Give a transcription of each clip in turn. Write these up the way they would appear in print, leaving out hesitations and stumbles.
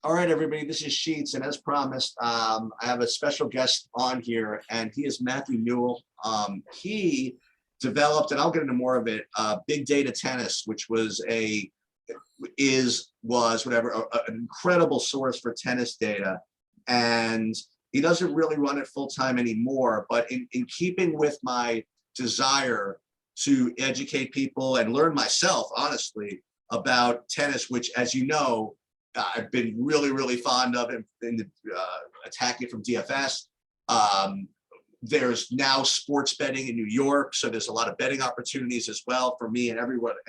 All right, everybody, this is Sheets, and as promised, I have a special guest on here, and he is Matthew Newell. He developed, and I'll get into more of it, big data tennis, which was whatever, an incredible source for tennis data. And he doesn't really run it full time anymore, but in keeping with my desire to educate people and learn myself, honestly, about tennis, which, as you know, I've been really, really fond of in attacking from DFS. There's now sports betting in New York, so there's a lot of betting opportunities as well for me and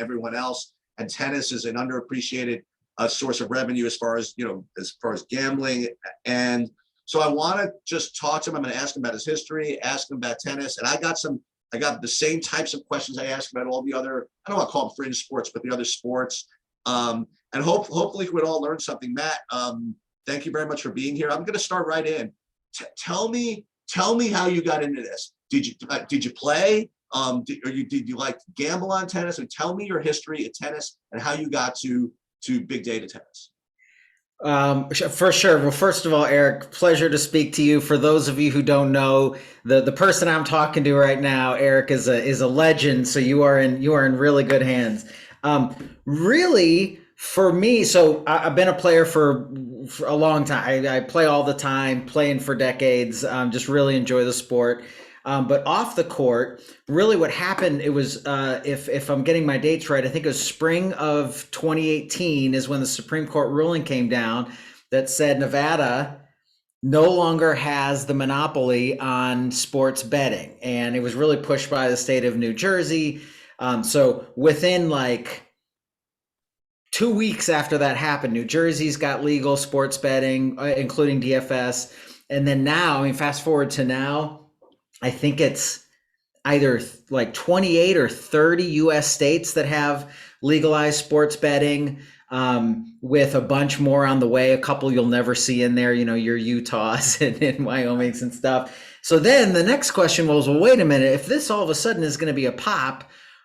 everyone else. And tennis is an underappreciated source of revenue as far as gambling. And so I want to just talk to him. I'm going to ask him about his history, ask him about tennis, and I got the same types of questions I ask about all the other, I don't want to call them fringe sports, but the other sports. And hopefully we'd all learn something. Matt, thank you very much for being here. I'm going to start right in. Tell me how you got into this. Did you play? Did you like to gamble on tennis? And tell me your history of tennis and how you got to big data tennis. For sure. Well, first of all, Eric, pleasure to speak to you. For those of you who don't know, the person I'm talking to right now, Eric, is a legend. So you are in really good hands. Really, for me, so I've been a player for a long time. I play all the time, playing for decades. Just really enjoy the sport. But off the court, really what happened, it was, if I'm getting my dates right, I think it was spring of 2018 is when the Supreme Court ruling came down that said Nevada no longer has the monopoly on sports betting. And it was really pushed by the state of New Jersey. So within like 2 weeks after that happened, New Jersey's got legal sports betting, including DFS. And then now, I mean, fast forward to now, I think it's either like 28 or 30 US states that have legalized sports betting, with a bunch more on the way. A couple you'll never see in there, your Utahs and Wyomings and stuff. So then the next question was, well, wait a minute, if this all of a sudden is going to be a pop,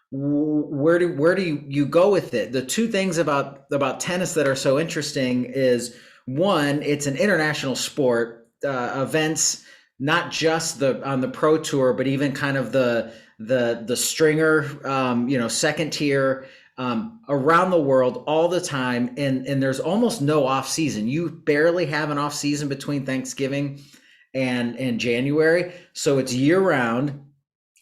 where do you go with it? The two things about tennis that are so interesting is, one, it's an international sport. Events, not just on the pro tour, but even kind of the stringer, second tier, around the world all the time. And there's almost no off season. You barely have an off season between Thanksgiving and January. So it's year round.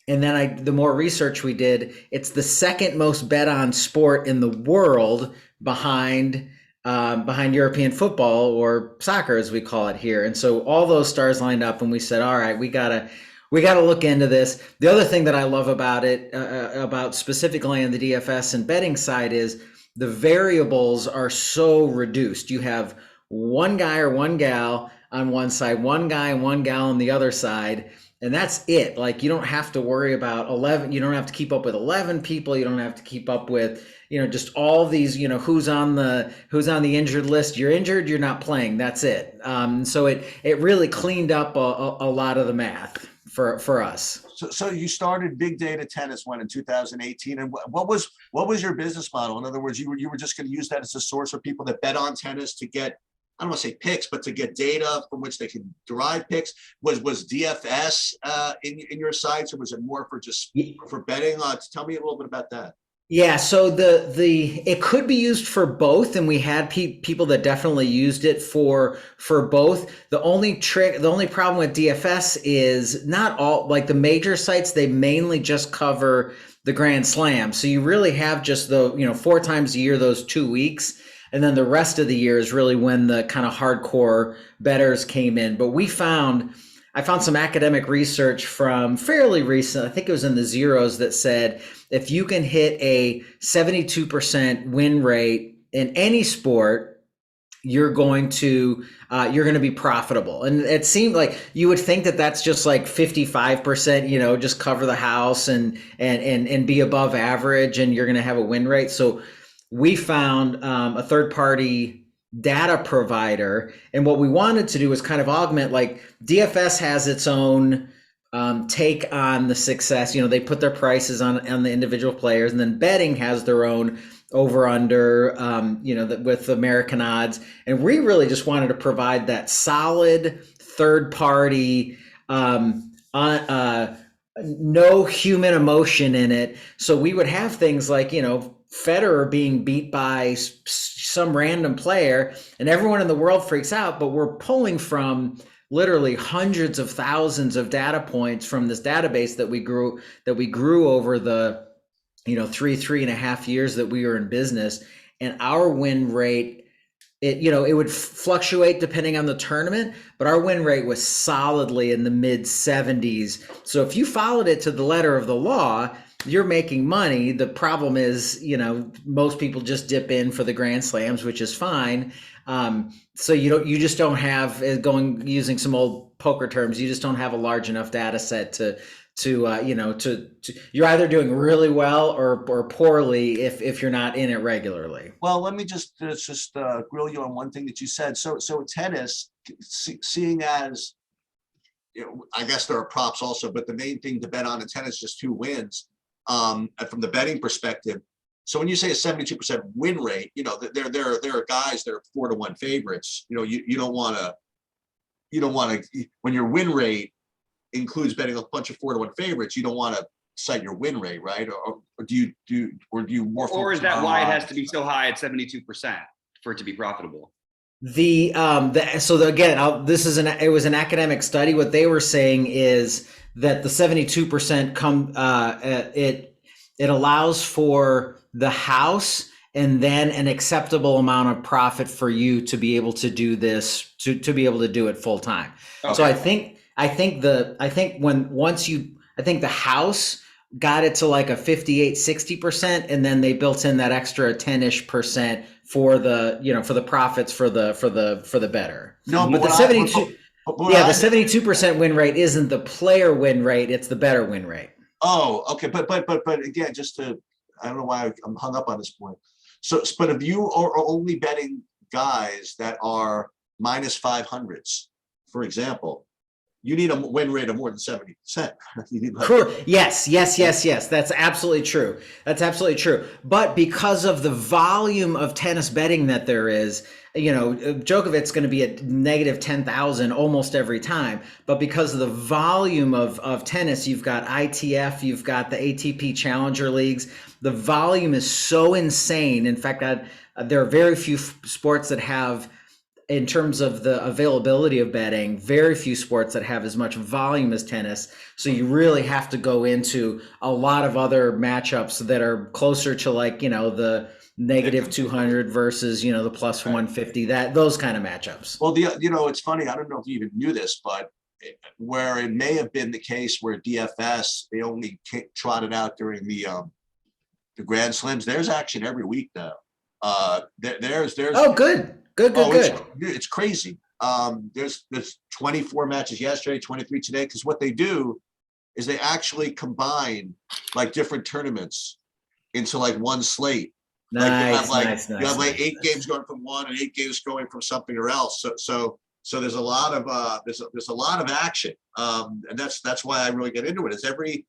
And then the more research we did, it's the second most bet on sport in the world behind European football, or soccer as we call it here. And so all those stars lined up and we said, all right, we gotta look into this. The other thing that I love about it, about specifically on the DFS and betting side, is the variables are so reduced. You have one guy or one gal on one side, one guy and one gal on the other side. And that's it. Like, you don't have to worry about 11. You don't have to keep up with 11 people. You don't have to keep up with, just all these, who's on the injured list. You're injured, you're not playing. That's it. So it really cleaned up a lot of the math for us. So you started big data tennis in 2018, and what was your business model? In other words, you were just going to use that as a source for people that bet on tennis to get, I don't want to say picks, but to get data from which they can derive picks. Was DFS in your sites, or was it more for betting? Tell me a little bit about that. Yeah, so it could be used for both, and we had people that definitely used it for both. The only problem with DFS is not all, like the major sites, they mainly just cover the Grand Slam. So you really have just 4 times a year, those 2 weeks. And then the rest of the year is really when the kind of hardcore bettors came in. But I found some academic research from fairly recent, I think it was in the zeros, that said if you can hit a 72% win rate in any sport, you're going to be profitable. And it seemed like you would think that that's just like 55%, just cover the house and be above average, and you're going to have a win rate. So we found a third-party data provider, and what we wanted to do was kind of augment, like DFS has its own take on the success. They put their prices on the individual players, and then betting has their own over under, with American odds. And we really just wanted to provide that solid third party, no human emotion in it. So we would have things like, Federer being beat by some random player, and everyone in the world freaks out, but we're pulling from literally hundreds of thousands of data points from this database that we grew over the 3.5 years that we were in business. And our win rate, it would fluctuate depending on the tournament, but our win rate was solidly in the mid 70s. So if you followed it to the letter of the law, you're making money. The problem is, most people just dip in for the grand slams, which is fine. So you just don't have, using some old poker terms, you just don't have a large enough data set to you're either doing really well or poorly if you're not in it regularly. Well, let me just grill you on one thing that you said. So tennis, seeing as, I guess there are props also, but the main thing to bet on in tennis is just who wins. From the betting perspective. So when you say a 72% win rate, there are guys that are 4-1 favorites. You don't want to, when your win rate includes betting a bunch of 4-1 favorites, you don't want to cite your win rate, right? Or do you more? Or is that why it has to be so high at 72% for it to be profitable? Again, it was an academic study. What they were saying is that the 72% it allows for the house and then an acceptable amount of profit for you to be able to do this, to be able to do it full time. Okay. So I think the house got it to like a 58-60%, and then they built in that extra 10-ish% for the profits for the bettor. No, but the 72 the 72% win rate isn't the player win rate, it's the bettor win rate. Oh, okay. But again, I don't know why I'm hung up on this point. So, but if you are only betting guys that are minus 500s, for example, you need a win rate of more than 70%. Yes. That's absolutely true. But because of the volume of tennis betting that there is, Djokovic's going to be at negative 10,000 almost every time. But because of the volume of tennis, you've got ITF, you've got the ATP Challenger Leagues. The volume is so insane. In fact, there are very few sports that have, in terms of the availability of betting, very few sports that have as much volume as tennis. So you really have to go into a lot of other matchups that are closer to the negative 200 versus, the plus 150, those kind of matchups. Well, it's funny. I don't know if you even knew this, but where it may have been the case where DFS, they only trotted out during the Grand Slams, there's action every week now. There's oh, good. It's crazy. There's 24 matches yesterday, 23 today, because what they do is they actually combine like different tournaments into like one slate. Nice. You have 8 games going from one and 8 games going from something or else. So there's a lot of there's a lot of action. And that's why I really get into it. Every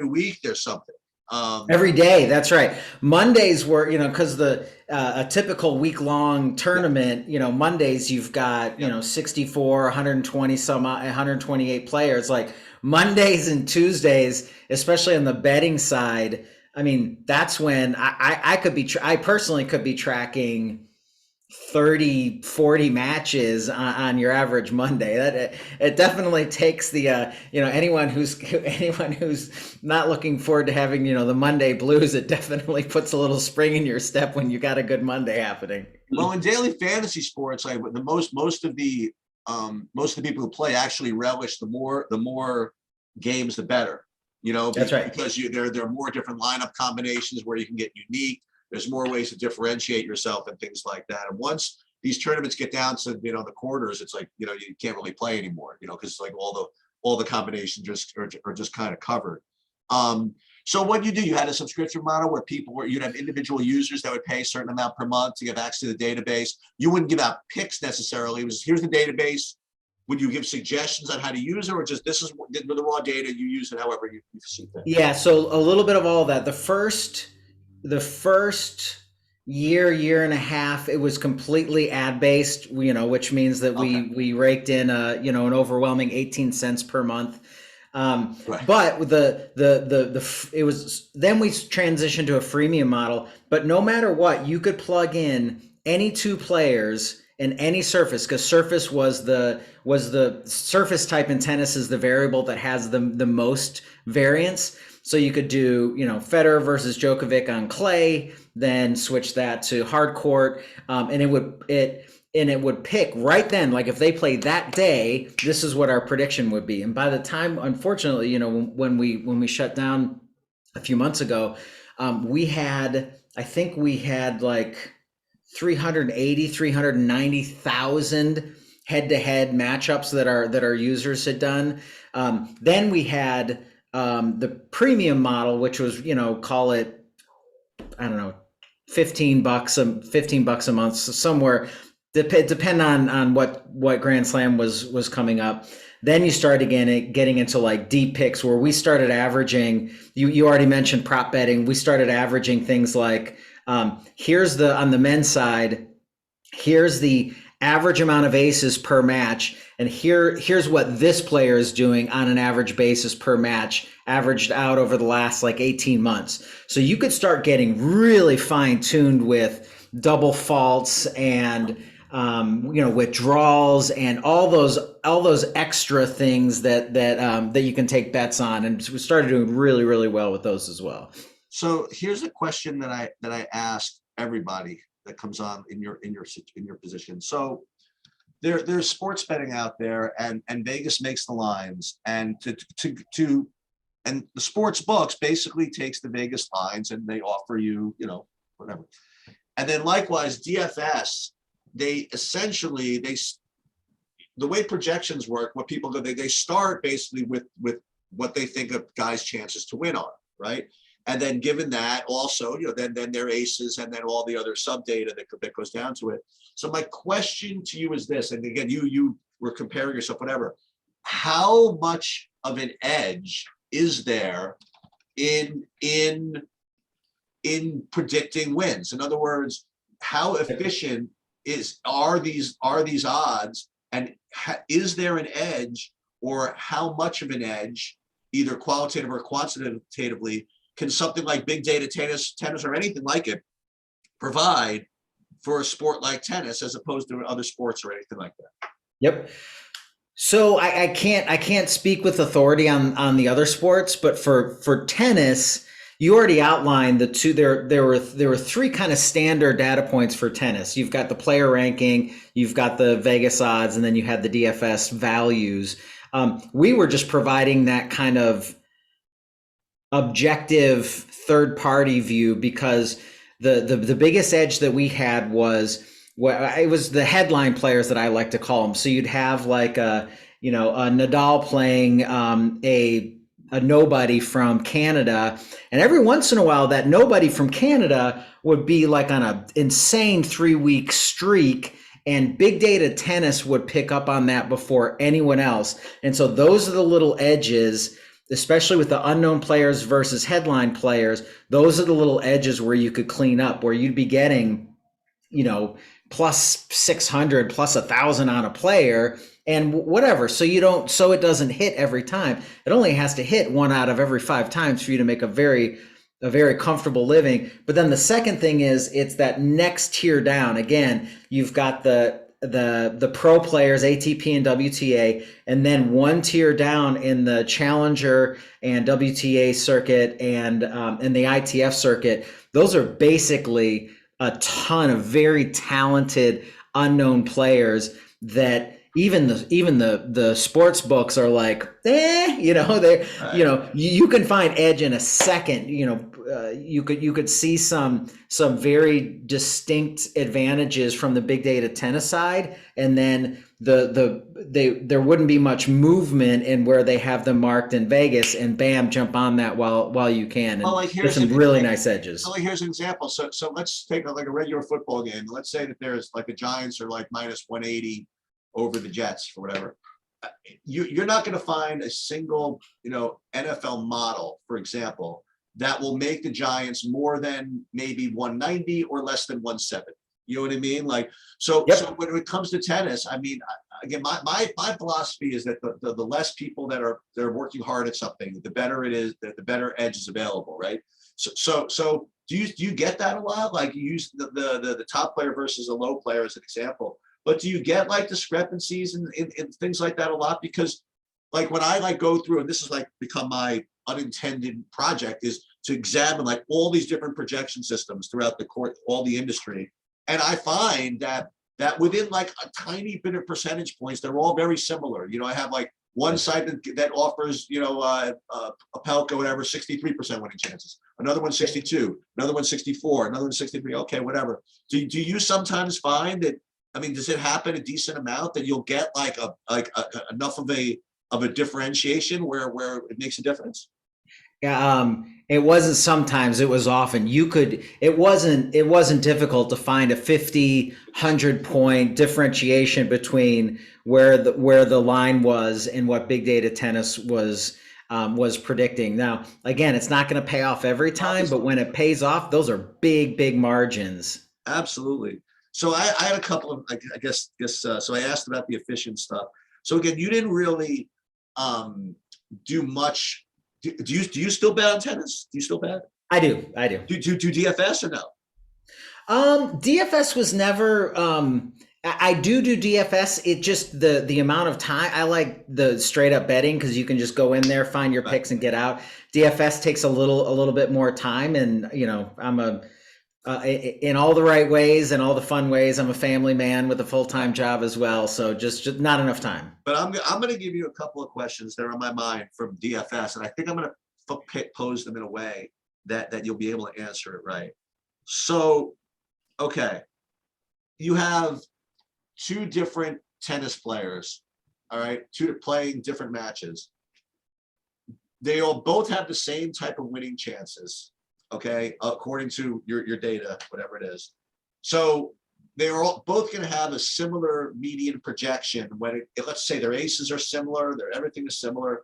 week there's something. Every day, that's right. Mondays were, because a typical week-long tournament, Mondays you've got 64, 128 players. Like Mondays and Tuesdays, especially on the betting side, I mean, that's when I personally could be tracking 30, 40 matches on your average Monday. That it definitely takes the anyone who's not looking forward to having the Monday blues, it definitely puts a little spring in your step when you got a good Monday happening. Well, in daily fantasy sports, like most of the people who play actually relish the more games the better. That's right. Because there are more different lineup combinations where you can get unique. There's more ways to differentiate yourself and things like that. And once these tournaments get down to the quarters, it's like you can't really play anymore. Because like all the combinations are just kind of covered. So what you do? You had a subscription model where you'd have individual users that would pay a certain amount per month to get access to the database. You wouldn't give out picks necessarily. It was here's the database. Would you give suggestions on how to use it, or just this is the raw data, you use it however you see fit? Yeah. So a little bit of all of that. The first the first year and a half, it was completely ad based, which means that Okay. we raked in an overwhelming 18 cents per month. Right. But with it was, then we transitioned to a freemium model. But no matter what, you could plug in any two players in any surface, because surface was the surface type in tennis is the variable that has the most variance. So you could do, Federer versus Djokovic on clay, then switch that to hard court, and it would pick right then, like if they played that day, this is what our prediction would be. And by the time, unfortunately, when we shut down a few months ago, I think we had like 390,000 head-to-head matchups that our users had done. Then we had the premium model, which was, call it, I don't know, $15 a month, so somewhere depend on what Grand Slam was coming up. Then you started getting into like deep picks, where we started averaging. You already mentioned prop betting. We started averaging things like, here's on the men's side, here's the average amount of aces per match, and here's what this player is doing on an average basis per match, averaged out over the last like 18 months. So you could start getting really fine tuned with double faults and withdrawals and all those extra things that you can take bets on, and we started doing really, really well with those as well. So here's a question that I ask everybody that comes on in your position. So there's sports betting out there, and Vegas makes the lines, and and the sports books basically takes the Vegas lines and they offer you, whatever. And then likewise, DFS, they essentially, the way projections work, what people do, they start basically with what they think of guys' chances to win on, right? And then given that also, then their aces and then all the other sub data that goes down to it. So my question to you is this, and again, you were comparing yourself, whatever. How much of an edge is there in predicting wins? In other words, how efficient are these odds, and is there an edge, or how much of an edge, either qualitative or quantitatively, can something like big data tennis or anything like it provide for a sport like tennis, as opposed to other sports or anything like that? Yep. So I can't speak with authority on the other sports, but for tennis, you already outlined the two. There were three kind of standard data points for tennis. You've got the player ranking, you've got the Vegas odds, and then you had the DFS values. We were just providing that kind of objective third party view, because the biggest edge that we had was, it was the headline players that I like to call them. So you'd have like a Nadal playing a nobody from Canada, and every once in a while that nobody from Canada would be like on an insane 3-week streak, and big data tennis would pick up on that before anyone else. And so those are the little edges, especially with the unknown players versus headline players. Those are the little edges where you could clean up, where you'd be getting, plus 600, plus 1,000 on a player and whatever. So it doesn't hit every time. It only has to hit 1 out of every 5 times for you to make a very comfortable living. But then the second thing is, it's that next tier down. Again, you've got the pro players, ATP and WTA, and then one tier down in the Challenger and WTA circuit and the ITF circuit. Those are basically a ton of very talented unknown players that even the sports books are like, you can find edge in a second. You could see some very distinct advantages from the big data tennis side, and then there wouldn't be much movement in where they have them marked in Vegas, and bam, jump on that while you can. And Well, there's some really nice edges. So here's an example. So let's take like a regular football game. Let's say that there's like the Giants are like minus 180 over the Jets or whatever. You're not going to find a single, NFL model, for example, that will make the Giants more than maybe 190 or less than 170. You know what I mean? Like, so when it comes to tennis, I mean, again, my philosophy is that the less people they're working hard at something, the better it is, the better edge is available, right? So do you get that a lot? Like, you use the top player versus a low player as an example, but do you get like discrepancies in things like that a lot? Because like when I like go through, and this is like become my unintended project, is to examine like all these different projection systems throughout the court, all the industry. And I find that within like a tiny bit of percentage points, they're all very similar. You know, I have like one side that offers, you know, a Pelka, whatever, 63% winning chances. Another one 62, another one 64, another one 63. Okay, whatever. Do you sometimes find that, I mean, does it happen a decent amount that you'll get like enough of a differentiation where it makes a difference? Yeah, it wasn't sometimes, it was often. It wasn't difficult to find a 50, 100 point differentiation between where the line was and what big data tennis was predicting. Now, again, it's not going to pay off every time, but when it pays off, those are big margins. Absolutely. So I had a couple of, I guess, so I asked about the efficient stuff. So again, you didn't really do much. Do you still bet on tennis? Do you still bet? I do. Do DFS or no? DFS was never. I do DFS. It just the amount of time. I like the straight up betting because you can just go in there, find your picks, and get out. DFS takes a little bit more time, and you know, I'm in all the right ways and all the fun ways. I'm a family man with a full-time job as well, so just not enough time. But I'm going to give you a couple of questions that are on my mind from DFS, and I think I'm going to pose them in a way that you'll be able to answer it right. So, okay, you have two different tennis players, all right, playing different matches. They all both have the same type of winning chances. Okay, according to your data, whatever it is. So they're both going to have a similar median projection when let's say their aces are similar, everything is similar.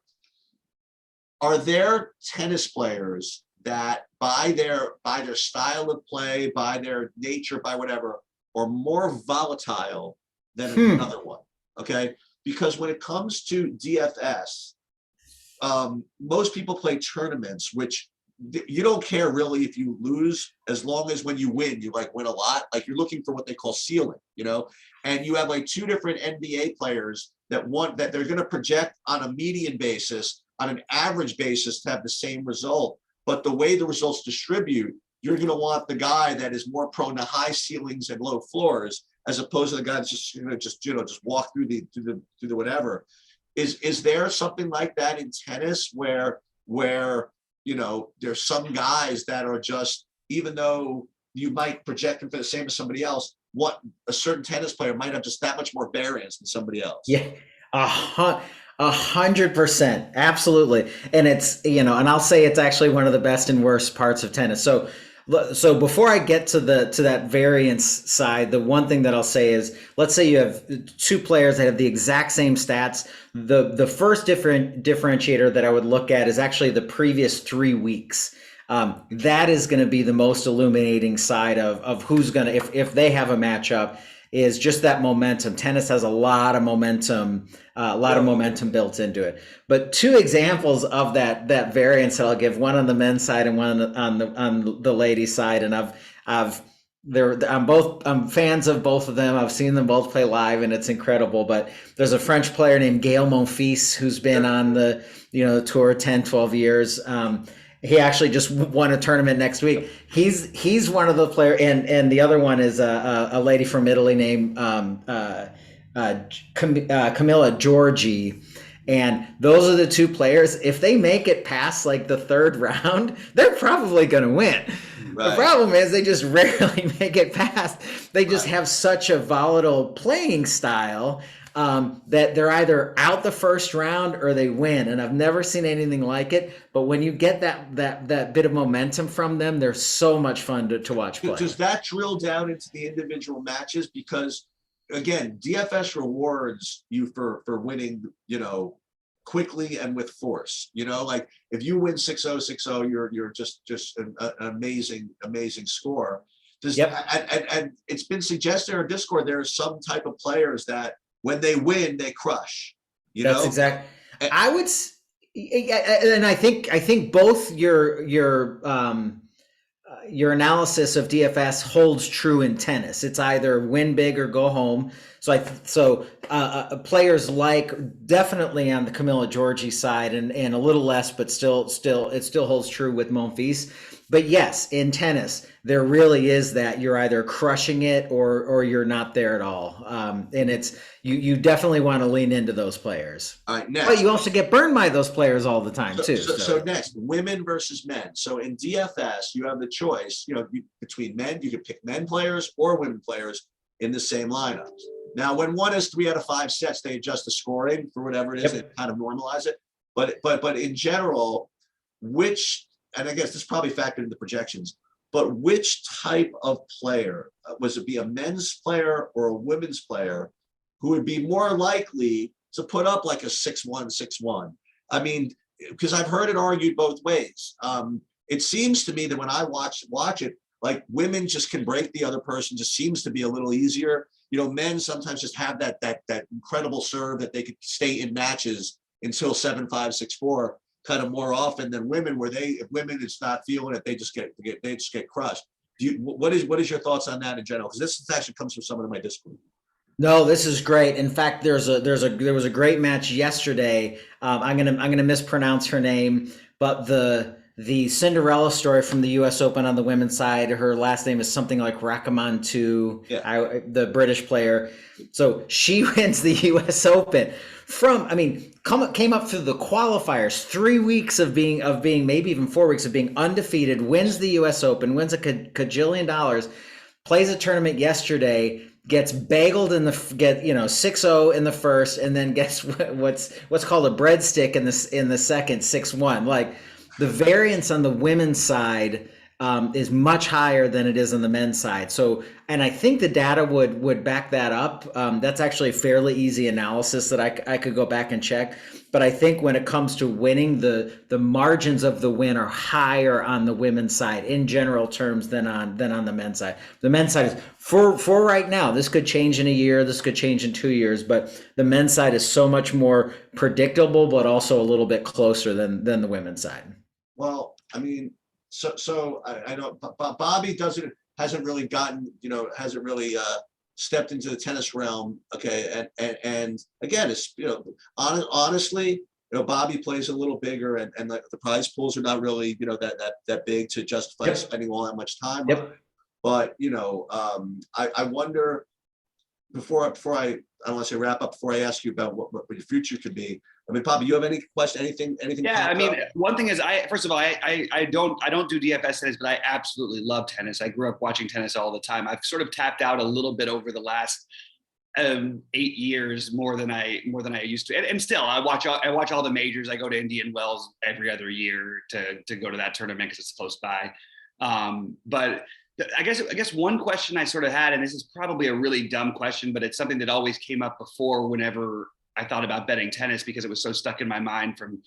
Are there tennis players that by their style of play, by their nature, by whatever, are more volatile than another one? Okay, because when it comes to DFS, most people play tournaments, which you don't care really if you lose, as long as when you win, you like win a lot. Like you're looking for what they call ceiling, you know, and you have like two different NBA players that they're going to project on a median basis, on an average basis to have the same result. But the way the results distribute, you're going to want the guy that is more prone to high ceilings and low floors, as opposed to the guy that's just walk through the whatever. Is there something like that in tennis where you know, there's some guys that are just, even though you might project them for the same as somebody else, what a certain tennis player might have just that much more variance than somebody else? Yeah, 100%, absolutely. And it's, you know, and I'll say it's actually one of the best and worst parts of tennis. So before I get to that variance side, the one thing that I'll say is, let's say you have two players that have the exact same stats. The first differentiator that I would look at is actually the previous 3 weeks. That is going to be the most illuminating side of who's going to, if they have a matchup, is just that momentum. Tennis has a lot of momentum, built into it. But two examples of that variance that I'll give, one on the men's side and one on the ladies' side. And I'm fans of both of them. I've seen them both play live, and it's incredible. But there's a French player named Gael Monfils who's been on the tour 10, 12 years. He actually just won a tournament next week. He's one of the players, and the other one is a lady from Italy named Camilla Giorgi. And those are the two players. If they make it past like the third round, they're probably going to win. Right. The problem is they just rarely make it past. They just have such a volatile playing style that they're either out the first round or they win. And I've never seen anything like it. But when you get that bit of momentum from them, they're so much fun to watch play. Does that drill down into the individual matches? Because again, DFS rewards you for winning, quickly and with force. You know, like if you win 6-0, 6-0, you're just an amazing score. Does, Yep. and it's been suggested in our Discord there are some type of players that when they win they crush. You That's know, exact. and, I would, and I think both your analysis of DFS holds true in tennis. It's either win big or go home. Players like definitely on the Camilla Giorgi side and a little less, but still it still holds true with Monfils. But yes, in tennis, there really is that you're either crushing it or you're not there at all. And it's you definitely want to lean into those players. all right, next. But you also get burned by those players all the time too. So next, women versus men. So in DFS, you have the choice, between men. You could pick men players or women players in the same lineups. Now, when one is 3 out of 5 sets, they adjust the scoring for whatever it is and kind of normalize it. But in general, and I guess this probably factored into projections, but which type of player, was it be a men's player or a women's player, who would be more likely to put up like a 6-1, 6-1? I mean, because I've heard it argued both ways. It seems to me that when I watch it, like women just can break the other person, just seems to be a little easier. Men sometimes just have that incredible serve that they could stay in matches until 7-5, 6-4, kind of more often than women, where if women is not feeling it, they just get crushed. What is your thoughts on that in general? Because this actually comes from someone in my Discord. No, this is great. In fact, there was a great match yesterday. I'm gonna mispronounce her name, but the Cinderella story from the U.S. Open on the women's side. Her last name is something like Rakamantu, the British player. So she wins the U.S. Open came up through the qualifiers, 3 weeks of being maybe even 4 weeks of being undefeated, wins the U.S. Open, wins a cajillion dollars, plays a tournament yesterday, gets bageled 6-0 in the first, and then gets what's called a breadstick in the second, 6-1. Like, the variance on the women's side is much higher than it is on the men's side. So, and I think the data would back that up. That's actually a fairly easy analysis that I could go back and check. But I think when it comes to winning, the margins of the win are higher on the women's side in general terms than on the men's side. The men's side is for right now. This could change in a year. This could change in 2 years. But the men's side is so much more predictable, but also a little bit closer than the women's side. Well, I mean, so I know Bobby hasn't really stepped into the tennis realm. Okay. And again, it's, honestly, Bobby plays a little bigger and the prize pools are not really, that big to justify spending all that much time on it. But, I wonder, before I don't want to say wrap up, before I ask you about what your future could be. I mean, Bobby, you have any question, anything? Yeah, I mean, one thing is, first of all, I don't do DFS tennis, but I absolutely love tennis. I grew up watching tennis all the time. I've sort of tapped out a little bit over the last 8 years, more than I used to, and still I watch all the majors. I go to Indian Wells every other year to go to that tournament because it's close by. But I guess one question I sort of had, and this is probably a really dumb question, but it's something that always came up before whenever I thought about betting tennis, because it was so stuck in my mind from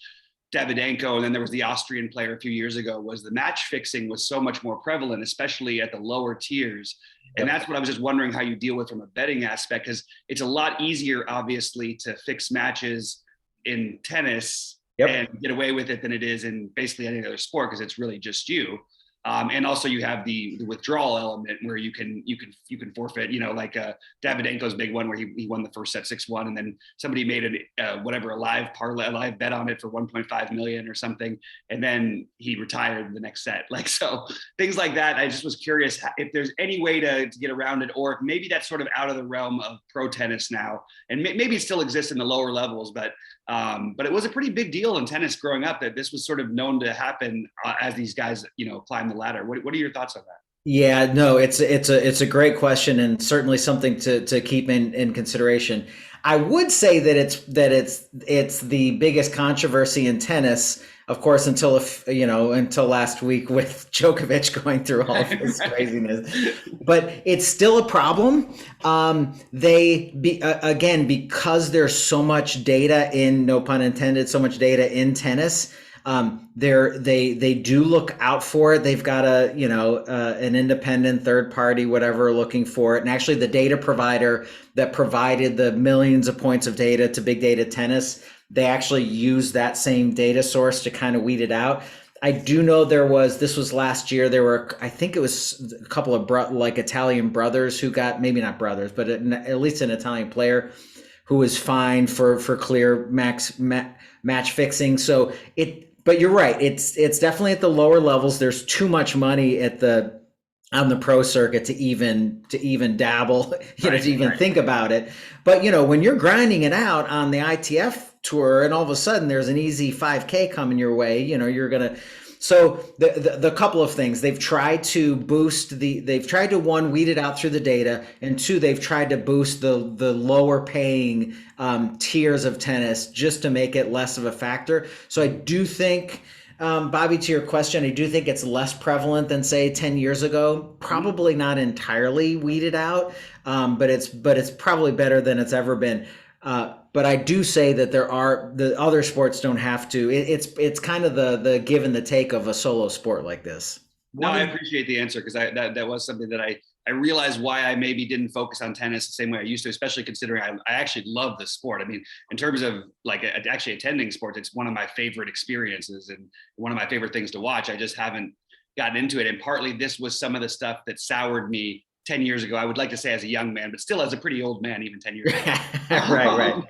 Davydenko, and then there was the Austrian player a few years ago, was the match fixing was so much more prevalent, especially at the lower tiers. And that's what I was just wondering how you deal with from a betting aspect, because it's a lot easier, obviously, to fix matches in tennis and get away with it than it is in basically any other sport, because it's really just you. And also you have the withdrawal element where you can forfeit, like Davydenko's big one where he won the first set 6-1, and then somebody made a live bet on it for 1.5 million or something, and then he retired the next set. Like, so things like that. I just was curious if there's any way to get around it, or if maybe that's sort of out of the realm of pro tennis now, and maybe it still exists in the lower levels, but it was a pretty big deal in tennis growing up that this was sort of known to happen as these guys, climb the ladder. What are your thoughts on that? Yeah, no, it's a great question, and certainly something to keep in consideration. I would say that it's the biggest controversy in tennis, of course, until last week with Djokovic going through all of his craziness. But it's still a problem. Again, because there's so much data in, no pun intended, so much data in tennis. They do look out for it. They've got an independent third party, whatever, looking for it. And actually the data provider that provided the millions of points of data to Big Data Tennis, they actually use that same data source to kind of weed it out. I do know this was last year. There were, I think it was a couple of Italian brothers who got, maybe not brothers, but at least an Italian player who was fined for clear match fixing. So but you're right. It's definitely at the lower levels. There's too much money on the pro circuit to even dabble, to even think about it. But when you're grinding it out on the ITF tour, and all of a sudden there's an easy 5K coming your way, you're gonna. So the couple of things they've tried to boost they've tried to, one, weed it out through the data, and two, they've tried to boost the lower paying tiers of tennis just to make it less of a factor. So I do think, Bobby, to your question, I do think it's less prevalent than, say, 10 years ago. Probably not entirely weeded out, but it's probably better than it's ever been. But I do say that the other sports don't have to. It's kind of the give and the take of a solo sport like this. No, I appreciate the answer, because that was something that I realized why I maybe didn't focus on tennis the same way I used to, especially considering I actually love the sport. I mean, in terms of actually attending sports, it's one of my favorite experiences and one of my favorite things to watch. I just haven't gotten into it. And partly this was some of the stuff that soured me 10 years ago. I would like to say as a young man, but still as a pretty old man, even 10 years ago. Right.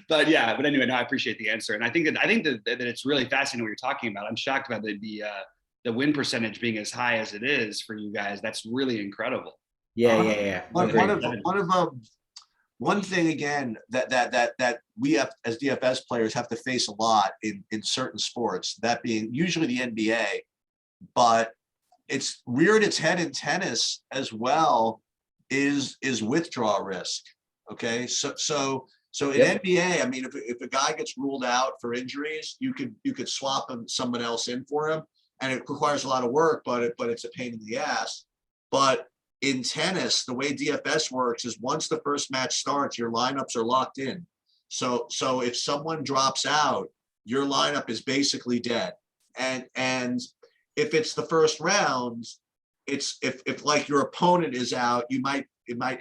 But anyway, no, I appreciate the answer. And I think that it's really fascinating what you're talking about. I'm shocked about the win percentage being as high as it is for you guys. That's really incredible. Yeah. One thing again that we have as DFS players have to face a lot in certain sports, that being usually the NBA, but it's reared its head in tennis as well, is withdrawal risk. Okay, so in NBA, I mean, if a guy gets ruled out for injuries, you could swap someone else in for him, and it requires a lot of work, but it's a pain in the ass. But in tennis, the way DFS works is once the first match starts, your lineups are locked in. So if someone drops out, your lineup is basically dead. And if it's the first round, it's if like your opponent is out, it might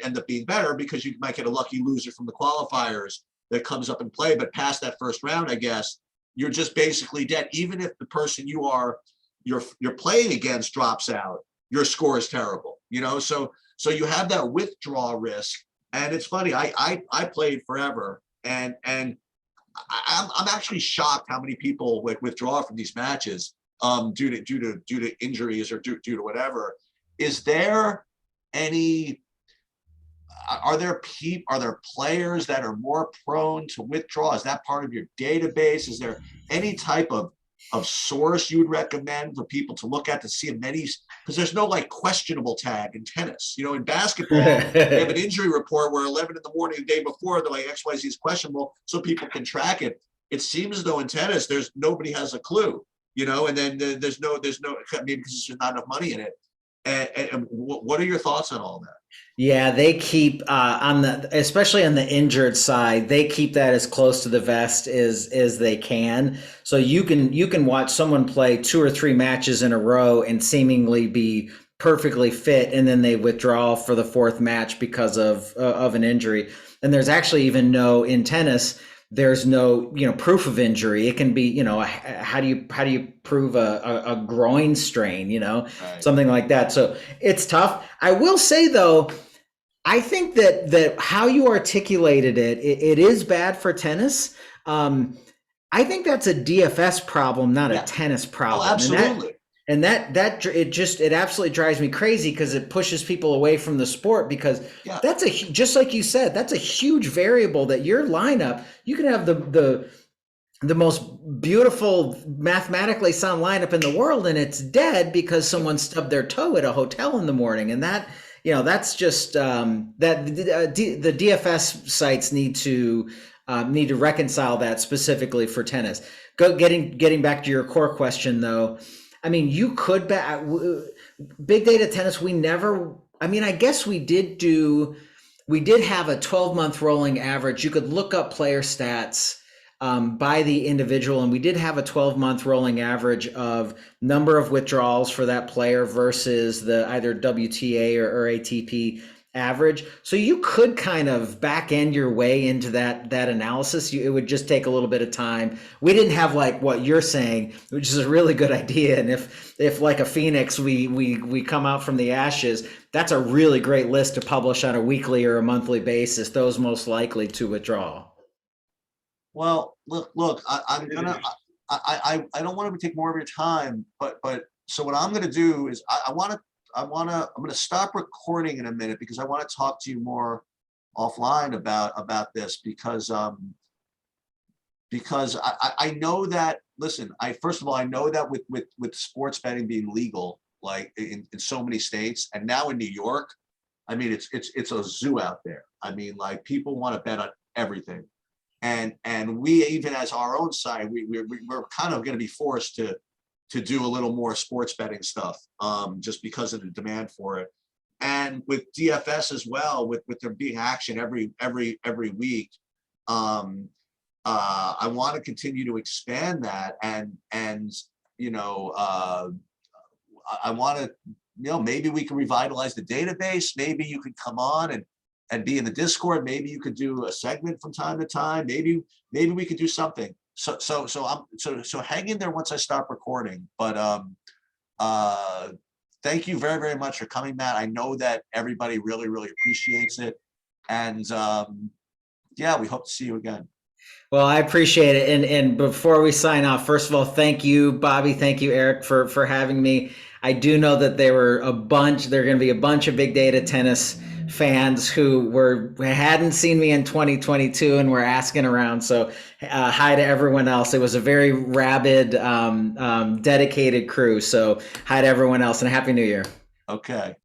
end up being better because you might get a lucky loser from the qualifiers that comes up and play. But past that first round, I guess you're just basically dead. Even if the person you're playing against drops out, your score is terrible. So you have that withdrawal risk. And it's funny, I played forever, and I'm actually shocked how many people withdraw from these matches due to injuries or due to whatever. Are there players that are more prone to withdraw? Is that part of your database? Is there any type of source you would recommend for people to look at to see many? Because there's no questionable tag in tennis. In basketball, they have an injury report where 11 in the morning the day before, they're like XYZ is questionable, so people can track it. It seems as though in tennis, nobody has a clue. And then there's no maybe because there's not enough money in it. And what are your thoughts on all that? Yeah, they keep especially on the injured side, they keep that as close to the vest as they can. So you can watch someone play 2 or 3 matches in a row and seemingly be perfectly fit, and then they withdraw for the 4th match because of an injury. And there's actually even in tennis, there's no proof of injury. It can be how do you prove a groin strain, right, something like that. So it's tough. I will say though, I think that how you articulated it is bad for tennis. I think that's a DFS problem, not a tennis problem. Oh, absolutely. And that it absolutely drives me crazy because it pushes people away from the sport, because that's just like you said, that's a huge variable. That your lineup, you can have the most beautiful, mathematically sound lineup in the world, and it's dead because someone stubbed their toe at a hotel in the morning, and that that's just that the DFS sites need to reconcile that specifically for tennis. Getting back to your core question though, I mean, you could bet big data tennis. We never. I mean, I guess we did do. We did have a 12-month rolling average. You could look up player stats by the individual, and we did have a 12-month rolling average of number of withdrawals for that player versus the either WTA or ATP average. So you could kind of back end your way into that analysis. It would just take a little bit of time. We didn't have like what you're saying, which is a really good idea. And if like a phoenix, we come out from the ashes, that's a really great list to publish on a weekly or a monthly basis. Those most likely to withdraw. Well, look, I'm gonna, I don't want to take more of your time, but so what I'm gonna do is I'm gonna stop recording in a minute because I want to talk to you more offline about this because I know that, listen, first of all, I know that with sports betting being legal, like in so many states, and now in New York, I mean, it's a zoo out there. I mean, like people want to bet on everything. And we, even as our own side, we're kind of going to be forced to do a little more sports betting stuff, just because of the demand for it. And with DFS as well, with there being action every week, I want to continue to expand that, and I want to, maybe we can revitalize the database. Maybe you could come on and be in the Discord. Maybe you could do a segment from time to time. Maybe we could do something. So hang in there once I stop recording. But thank you very, very much for coming, Matt. I know that everybody really, really appreciates it. And yeah, we hope to see you again. Well, I appreciate it. And before we sign off, first of all, thank you, Bobby. Thank you, Eric, for having me. I do know that there are going to be a bunch of big data tennis fans who hadn't seen me in 2022 and were asking around. So hi to everyone else. It was a very rabid, dedicated crew. So hi to everyone else and Happy New Year. Okay.